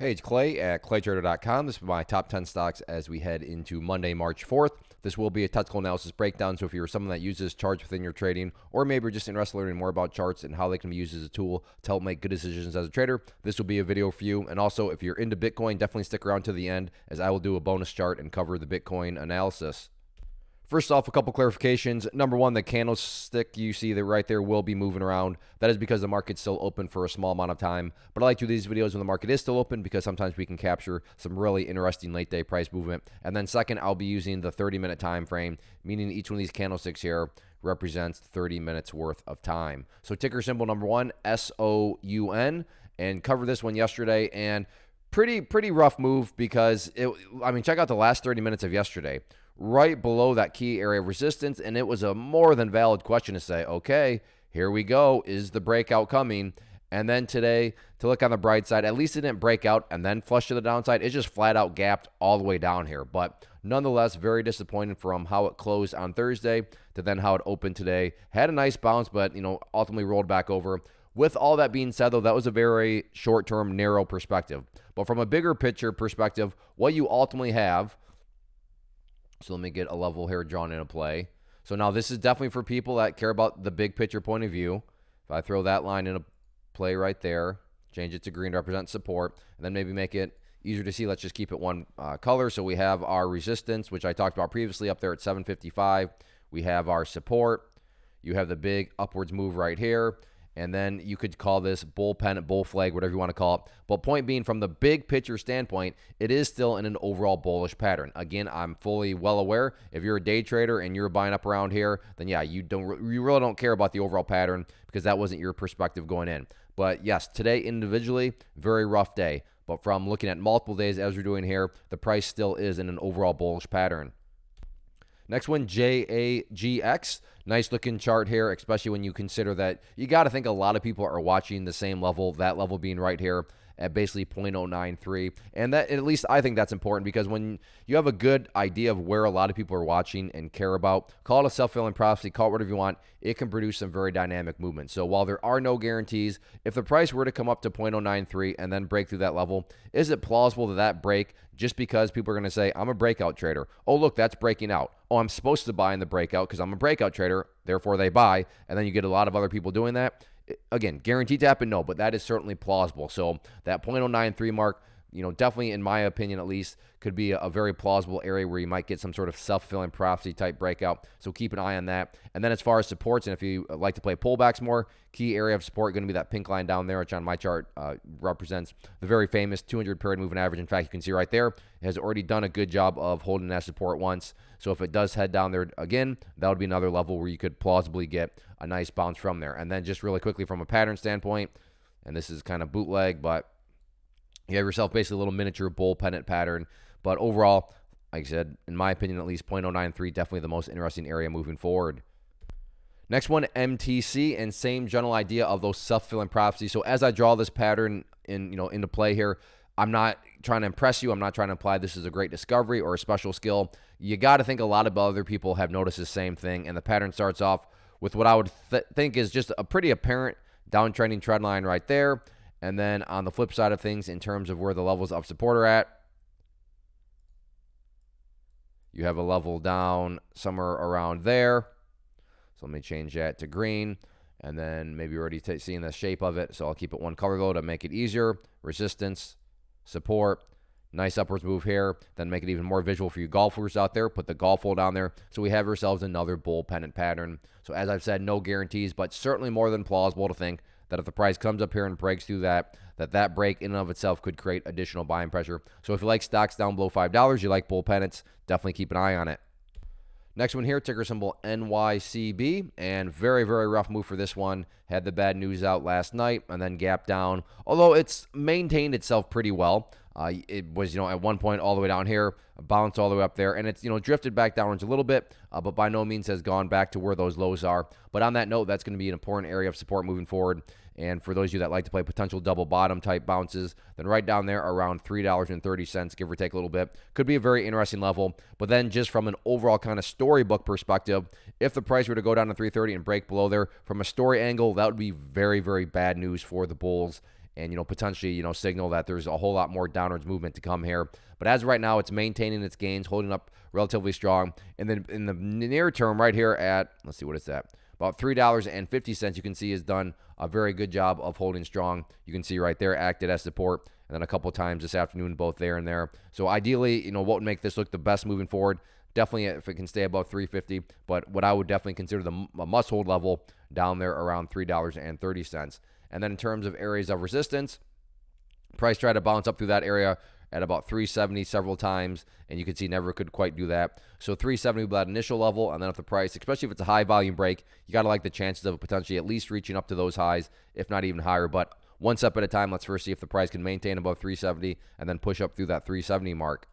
Hey, it's Clay at claytrader.com. This is my top 10 stocks as we head into Monday, March 4th. This will be a technical analysis breakdown, so if you're someone that uses charts within your trading, or maybe you're just interested in learning more about charts and how they can be used as a tool to help make good decisions as a trader, this will be a video for you. And also, if you're into Bitcoin, definitely stick around to the end, as I will do a bonus chart and cover the Bitcoin analysis. First off, a couple clarifications. Number one, the candlestick you see there right there will be moving around. That is because the market's still open for a small amount of time. But I like to do these videos when the market is still open because sometimes we can capture some really interesting late day price movement. And then second, I'll be using the 30-minute time frame, meaning each one of these candlesticks here represents 30 minutes worth of time. So ticker symbol number one, SOUN, and covered this one yesterday, and pretty rough move because check out the last 30 minutes of yesterday. Right below that key area of resistance, and it was a more than valid question to say, okay, here we go. Is the breakout coming? And then today, to look on the bright side, at least it didn't break out and then flush to the downside. It just flat out gapped all the way down here. But nonetheless, very disappointed from how it closed on Thursday to then how it opened today. Had a nice bounce, but ultimately rolled back over. With all that being said, though, that was a very short-term, narrow perspective. But from a bigger picture perspective, what you ultimately have. So let me get a level here drawn into play. So now this is definitely for people that care about the big picture point of view. If I throw that line into play right there, change it to green to represent support, and then maybe make it easier to see, let's just keep it one color. So we have our resistance, which I talked about previously up there at 755. We have our support. You have the big upwards move right here. And then you could call this bull pennant, bull flag, whatever you want to call it. But point being, from the big picture standpoint, it is still in an overall bullish pattern. Again, I'm fully well aware. If you're a day trader and you're buying up around here, then yeah, you really don't care about the overall pattern because that wasn't your perspective going in. But yes, today individually, very rough day. But from looking at multiple days as we're doing here, the price still is in an overall bullish pattern. Next one, JAGX. Nice looking chart here, especially when you consider that you got to think a lot of people are watching the same level, that level being right here at basically 0.093. And that, at least I think that's important, because when you have a good idea of where a lot of people are watching and care about, call it a self-fulfilling prophecy, call it whatever you want, it can produce some very dynamic movement. So while there are no guarantees, if the price were to come up to 0.093 and then break through that level, is it plausible that break, just because people are going to say, I'm a breakout trader. Oh, look, that's breaking out. Oh, I'm supposed to buy in the breakout because I'm a breakout trader, therefore they buy, and then you get a lot of other people doing that. Again, guaranteed to happen? No, but that is certainly plausible. So that 0.093 mark, definitely in my opinion at least, could be a very plausible area where you might get some sort of self-fulfilling prophecy type breakout. So keep an eye on that. And then as far as supports, and if you like to play pullbacks more, key area of support going to be that pink line down there, which on my chart represents the very famous 200 period moving average. In fact, you can see right there, it has already done a good job of holding that support once. So if it does head down there again, that would be another level where you could plausibly get a nice bounce from there. And then just really quickly from a pattern standpoint, and this is kind of bootleg, but you have yourself basically a little miniature bull pennant pattern. But overall, like I said, in my opinion at least, 0.093 definitely the most interesting area moving forward. Next one, MTC, and same general idea of those self-fulfilling prophecies. So as I draw this pattern into play here, I'm not trying to impress you. I'm not trying to imply this is a great discovery or a special skill. You got to think a lot of other people have noticed the same thing, and the pattern starts off with what I would think is just a pretty apparent downtrending trend line right there. And then on the flip side of things, in terms of where the levels of support are at, you have a level down somewhere around there. So let me change that to green. And then maybe you're already seeing the shape of it. So I'll keep it one color though to make it easier. Resistance, support, nice upwards move here. Then make it even more visual for you golfers out there. Put the golf hole down there. So we have ourselves another bull pennant pattern. So as I've said, no guarantees, but certainly more than plausible to think that if the price comes up here and breaks through that break in and of itself could create additional buying pressure. So if you like stocks down below $5, you like bull pennants, definitely keep an eye on it. Next one here, ticker symbol NYCB, and very, very rough move for this one. Had the bad news out last night and then gapped down, although it's maintained itself pretty well. It was, at one point all the way down here, bounced all the way up there, and it's, drifted back downwards a little bit, but by no means has gone back to where those lows are. But on that note, that's going to be an important area of support moving forward. And for those of you that like to play potential double bottom type bounces, then right down there around $3.30, give or take a little bit, could be a very interesting level. But then just from an overall kind of storybook perspective, if the price were to go down to $3.30 and break below there, from a story angle, that would be very, very bad news for the bulls and, potentially, signal that there's a whole lot more downwards movement to come here. But as of right now, it's maintaining its gains, holding up relatively strong. And then in the near term right here at, let's see, what is that? About $3.50, you can see, has done a very good job of holding strong. You can see right there, acted as support, and then a couple times this afternoon, both there and there. So ideally, what would make this look the best moving forward? Definitely if it can stay above 350, but what I would definitely consider a must-hold level down there around $3.30. And then in terms of areas of resistance, price tried to bounce up through that area at about 370 several times, and you can see never could quite do that. So 370 would be that initial level, and then if the price, especially if it's a high volume break, you got to like the chances of potentially at least reaching up to those highs, if not even higher. But one step at a time, let's first see if the price can maintain above 370 and then push up through that 370 mark.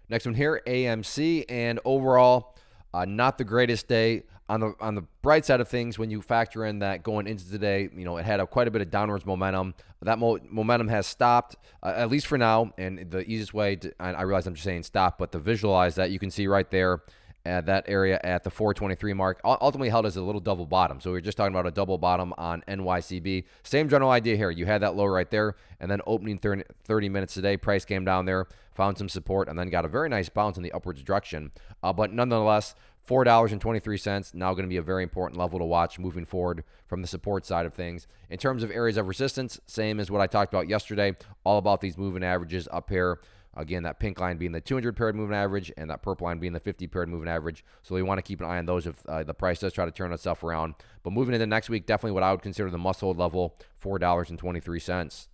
Next one here, AMC, and overall, not the greatest day. On the bright side of things, when you factor in that going into today, it had quite a bit of downwards momentum. That momentum has stopped, at least for now, and the easiest way I realize I'm just saying stop, but to visualize that, you can see right there at that area at the 423 mark, ultimately held as a little double bottom. So we were just talking about a double bottom on NYCB. Same general idea here. You had that low right there, and then opening 30 minutes today, price came down there, found some support, and then got a very nice bounce in the upwards direction. But nonetheless, $4.23, now going to be a very important level to watch moving forward from the support side of things. In terms of areas of resistance, same as what I talked about yesterday, all about these moving averages up here. Again, that pink line being the 200 paired moving average and that purple line being the 50 paired moving average. So we want to keep an eye on those if the price does try to turn itself around. But moving into next week, definitely what I would consider the must-hold level, $4.23.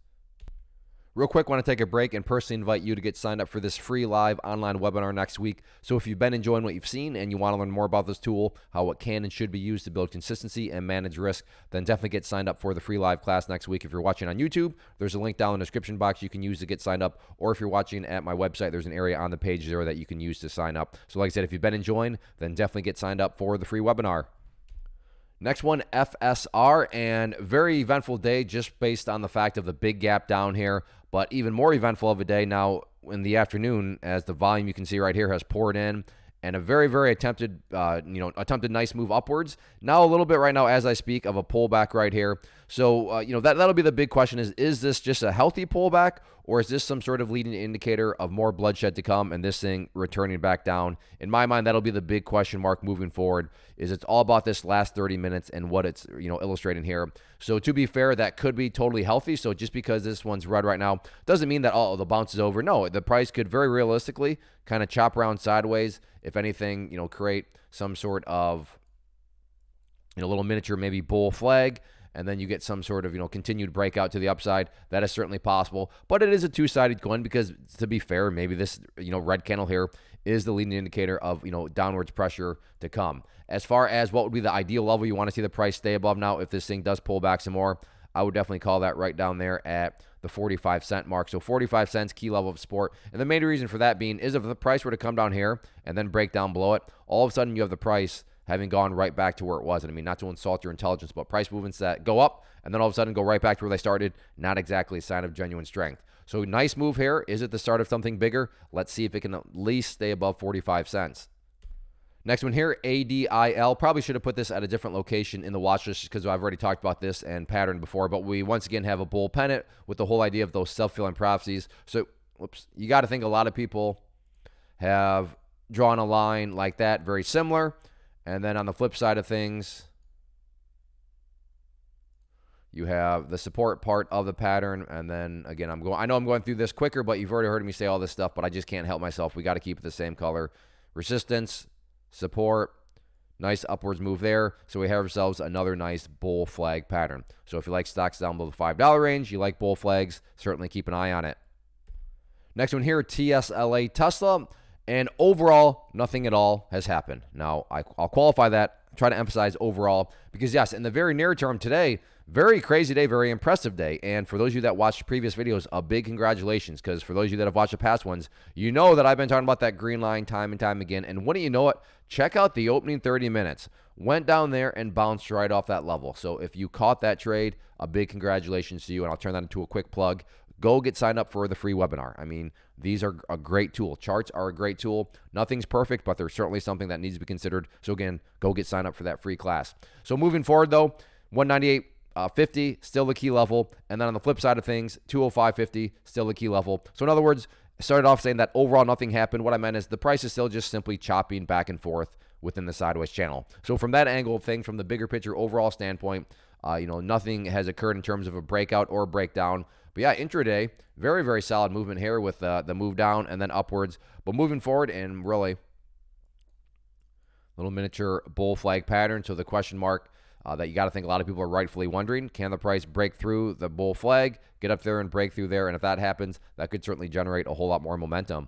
Real quick, want to take a break and personally invite you to get signed up for this free live online webinar next week. So if you've been enjoying what you've seen and you want to learn more about this tool, how it can and should be used to build consistency and manage risk, then definitely get signed up for the free live class next week. If you're watching on YouTube, there's a link down in the description box you can use to get signed up. Or if you're watching at my website, there's an area on the page there that you can use to sign up. So like I said, if you've been enjoying, then definitely get signed up for the free webinar. Next one, FSR, and very eventful day just based on the fact of the big gap down here, but even more eventful of a day now in the afternoon as the volume you can see right here has poured in and a very, very attempted nice move upwards. Now a little bit right now as I speak of a pullback right here. So, that'll be the big question is this just a healthy pullback or is this some sort of leading indicator of more bloodshed to come and this thing returning back down? In my mind, that'll be the big question mark moving forward is it's all about this last 30 minutes and what it's, illustrating here. So to be fair, that could be totally healthy. So just because this one's red right now doesn't mean that, the bounce is over. No, the price could very realistically kind of chop around sideways. If anything, create some sort of, little miniature maybe bull flag, and then you get some sort of, continued breakout to the upside. That is certainly possible, but it is a two-sided coin because, to be fair, maybe this, red candle here is the leading indicator of, downwards pressure to come. As far as what would be the ideal level you want to see the price stay above now, if this thing does pull back some more, I would definitely call that right down there at the 45-cent mark. So 45 cents, key level of support. And the main reason for that being is if the price were to come down here and then break down below it, all of a sudden you have the price having gone right back to where it was. And I mean, not to insult your intelligence, but price movements that go up and then all of a sudden go right back to where they started, not exactly a sign of genuine strength. So nice move here. Is it the start of something bigger? Let's see if it can at least stay above 45 cents. Next one here, ADIL. Probably should have put this at a different location in the watch list because I've already talked about this and pattern before, but we once again have a bull pennant with the whole idea of those self-fulfilling prophecies. So, you got to think a lot of people have drawn a line like that, very similar. And then on the flip side of things, you have the support part of the pattern. And then again, I know I'm going through this quicker, but you've already heard me say all this stuff, but I just can't help myself. We got to keep it the same color. Resistance, support, nice upwards move there. So we have ourselves another nice bull flag pattern. So if you like stocks down below the $5 range, you like bull flags, certainly keep an eye on it. Next one here, TSLA Tesla. And overall, nothing at all has happened. Now, I'll qualify that, try to emphasize overall, because yes, in the very near term today, very crazy day, very impressive day. And for those of you that watched previous videos, a big congratulations, because for those of you that have watched the past ones, you know that I've been talking about that green line time and time again. And wouldn't you know it, check out the opening 30 minutes. Went down there and bounced right off that level. So if you caught that trade, a big congratulations to you, and I'll turn that into a quick plug. Go get signed up for the free webinar. I mean, these are a great tool. Charts are a great tool. Nothing's perfect, but there's certainly something that needs to be considered. So again, go get signed up for that free class. So moving forward though, 198 50, still the key level. And then on the flip side of things, 205.50, still the key level. So in other words, I started off saying that overall nothing happened. What I meant is the price is still just simply chopping back and forth within the sideways channel. So from that angle of things, from the bigger picture overall standpoint, nothing has occurred in terms of a breakout or a breakdown. But yeah, intraday, very, very solid movement here with the move down and then upwards. But moving forward, and really little miniature bull flag pattern. So the question mark that you got to think a lot of people are rightfully wondering, can the price break through the bull flag, get up there and break through there? And if that happens, that could certainly generate a whole lot more momentum.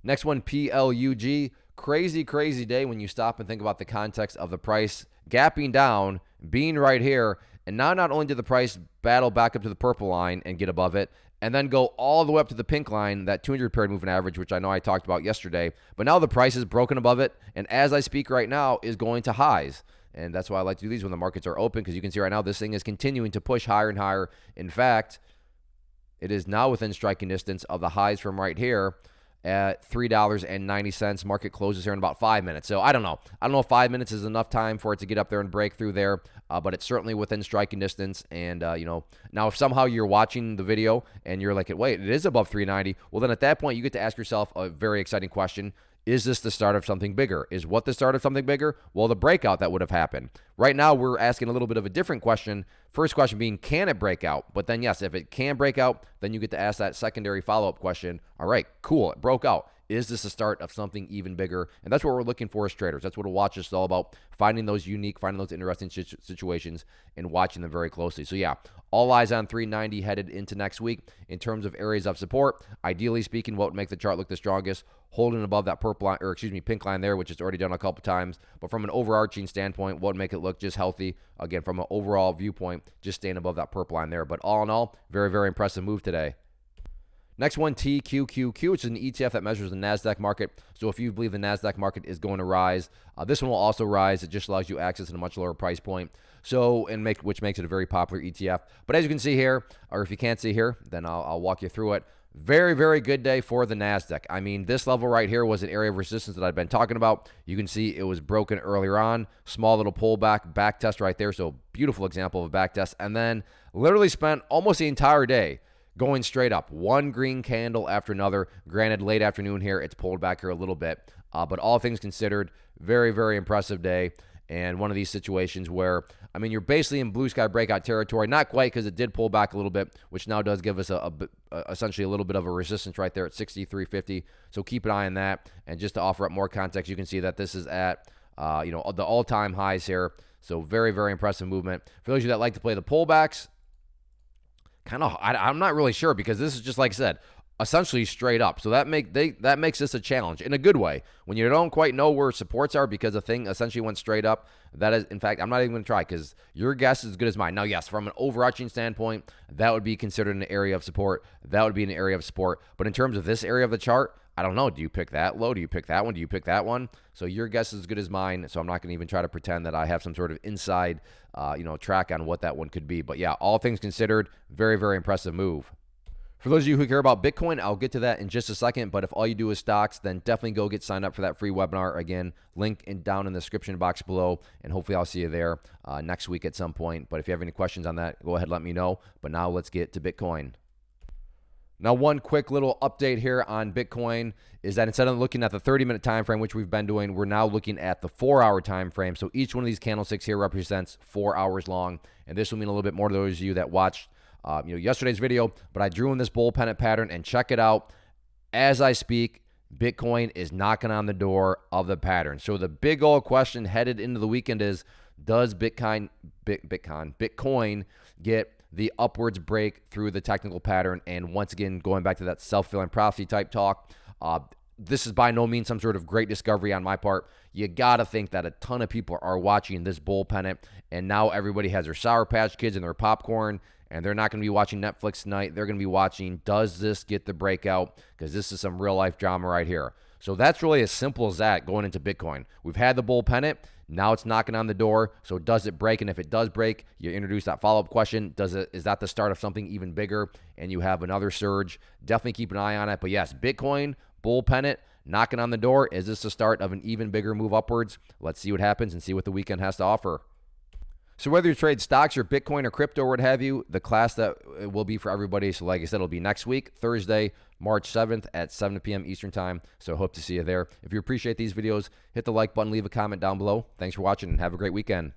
Next one, PLUG. Crazy, crazy day when you stop and think about the context of the price gapping down, being right here. And now not only did the price battle back up to the purple line and get above it, and then go all the way up to the pink line, that 200 period moving average, which I know I talked about yesterday. But now the price is broken above it, and as I speak right now, is going to highs. And that's why I like to do these when the markets are open, because you can see right now this thing is continuing to push higher and higher. In fact, it is now within striking distance of the highs from right here at $3.90. Market closes here in about 5 minutes. So I don't know. I don't know if 5 minutes is enough time for it to get up there and break through there, but it's certainly within striking distance. And, now if somehow you're watching the video and you're like, wait, it is above 390, well, then at that point, you get to ask yourself a very exciting question. Is this the start of something bigger? Is what the start of something bigger? Well, the breakout that would have happened. Right now, we're asking a little bit of a different question. First question being, can it break out? But then, yes, if it can break out, then you get to ask that secondary follow-up question. All right, cool, it broke out. Is this the start of something even bigger? And that's what we're looking for as traders. That's what a watch is all about, finding those unique, finding those interesting situations and watching them very closely. So yeah, all eyes on 390 headed into next week. In terms of areas of support, ideally speaking, what would make the chart look the strongest? Holding above that purple line, or excuse me, pink line there, which is already done a couple times. But from an overarching standpoint, what would make it look just healthy? Again, from an overall viewpoint, just staying above that purple line there. But all in all, very, very impressive move today. Next one, TQQQ, which is an ETF that measures the NASDAQ market. So if you believe the NASDAQ market is going to rise, this one will also rise. It just allows you access at a much lower price point. So, which makes it a very popular ETF. But as you can see here, or if you can't see here, then I'll walk you through it. Very, very good day for the NASDAQ. I mean, this level right here was an area of resistance that I've been talking about. You can see it was broken earlier on. Small little pullback, back test right there. So beautiful example of a back test. And then literally spent almost the entire day going straight up, one green candle after another. Granted, late afternoon here, it's pulled back here a little bit. But all things considered, very, very impressive day. And one of these situations where, I mean, you're basically in blue sky breakout territory. Not quite, because it did pull back a little bit, which now does give us essentially a little bit of a resistance right there at 63.50. So keep an eye on that. And just to offer up more context, you can see that this is at the all-time highs here. So very, very impressive movement. For those of you that like to play the pullbacks, I'm not really sure, because this is just, like I said, essentially straight up. So that makes this a challenge in a good way. When you don't quite know where supports are because the thing essentially went straight up, that is, in fact, I'm not even going to try, because your guess is as good as mine. Now, yes, from an overarching standpoint, that would be considered an area of support. That would be an area of support. But in terms of this area of the chart, I don't know. Do you pick that low? Do you pick that one? Do you pick that one? So your guess is as good as mine. So I'm not going to even try to pretend that I have some sort of inside, track on what that one could be. But yeah, all things considered, very, very impressive move. For those of you who care about Bitcoin, I'll get to that in just a second. But if all you do is stocks, then definitely go get signed up for that free webinar. Again, link down in the description box below. And hopefully I'll see you there next week at some point. But if you have any questions on that, go ahead, let me know. But now let's get to Bitcoin. Now, one quick little update here on Bitcoin is that instead of looking at the 30-minute time frame, which we've been doing, we're now looking at the 4-hour time frame. So each one of these candlesticks here represents 4 hours long, and this will mean a little bit more to those of you that watched yesterday's video. But I drew in this bull pennant pattern, and check it out. As I speak, Bitcoin is knocking on the door of the pattern. So the big old question headed into the weekend is, does Bitcoin get the upwards break through the technical pattern? And once again, going back to that self-fulfilling prophecy type talk, this is by no means some sort of great discovery on my part. You got to think that a ton of people are watching this bull pennant, and now everybody has their Sour Patch Kids and their popcorn, and they're not going to be watching Netflix tonight. They're going to be watching, does this get the breakout? Because this is some real-life drama right here. So that's really as simple as that going into Bitcoin. We've had the bull pennant. Now it's knocking on the door. So does it break? And if it does break, you introduce that follow-up question. Is that the start of something even bigger? And you have another surge. Definitely keep an eye on it. But yes, Bitcoin, bull pennant, knocking on the door. Is this the start of an even bigger move upwards? Let's see what happens and see what the weekend has to offer. So whether you trade stocks or Bitcoin or crypto or what have you, the class that will be for everybody. So like I said, it'll be next week, Thursday, March 7th at 7 p.m. Eastern time. So hope to see you there. If you appreciate these videos, hit the like button, leave a comment down below. Thanks for watching and have a great weekend.